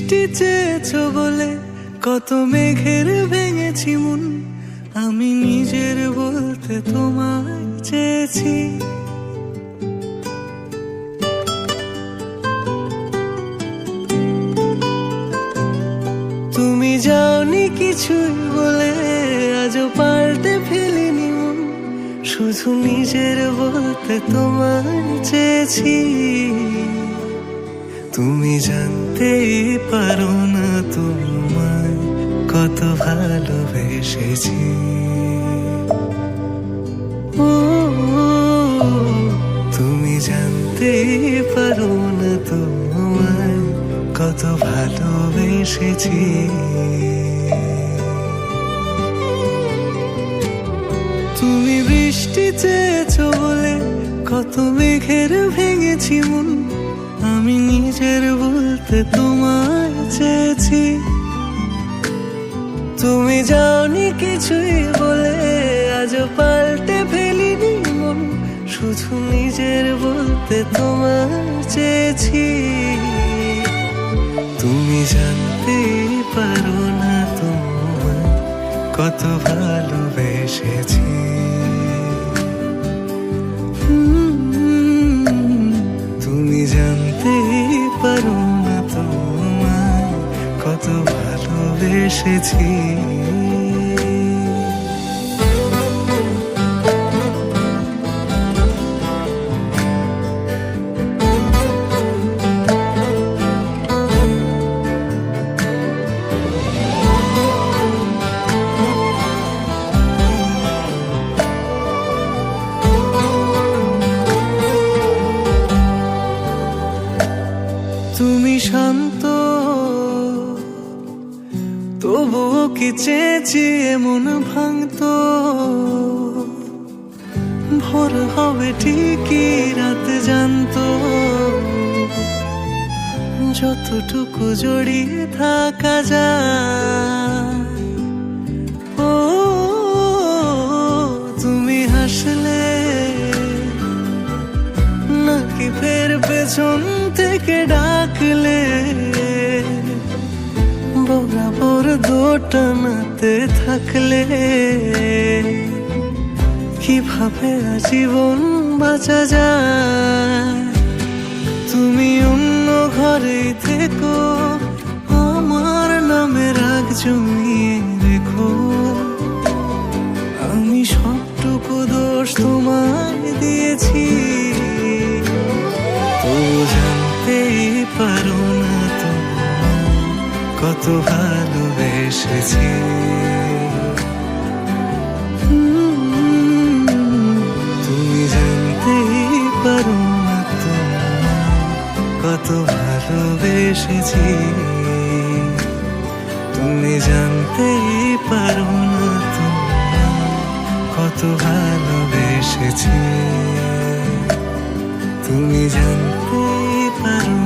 বৃষ্টি চেয়েছো বলে কত মেঘের ভেঙেছি মন, আমি নিজের বলতে তোমায় চেয়েছি। তুমি যাওনি কিছুই বলে আজও পাল্টে ফেলিনি মন, শুধু নিজের বলতে তোমায় চেয়েছি। তুমি জানতেই পারো না তোমায় কত ভালোবেসেছি। ও তুমি জানতেই পারো না তোমায় কত ভালোবেসেছি। তুমি বৃষ্টি চেয়েছো বলে কত মেঘের ভেঙেছি মন, আমি নিজের বলতে তোমায় চেয়েছি। তুমি যাওনি কিছুই বলে আজও পাল্টে ফেলিনি মন, শুধু নিজের বলতে তোমায় চেয়েছি। তুমি জানতেই পারো না তোমায় কত ভালোবেসেছি। তুমি জানতেই পারো না তোমায় কত ভালোবেসেছি। তুমি শান্ত তবুও কি চেয়েছি এমন ভাঙতো, ভোর হবে ঠিকই রাত জানতো, যতটুকু জড়িয়ে থাকা যায়। ও তুমি হাসলে নাকি ফের পেছন থেকে ডাকলে, বরাবর দোটানাতে থাকলে কিভাবে আজীবন বাঁচা যায়। তুমি অন্য ঘরে থেকো, আমার নামে রাগ জমিয়ে রেখো, আমি সবটুকু দোষ তোমায় দিয়েছি। তো জানতেই পারো না তোমায় কত ভালোবেসেছি। তুমি জানতেই পারো না তোমায় কত ভালোবেসেছি। তুমি জানতেই পারো না তোমায় কত ভালোবেসেছি। তুমি জানতেই পারো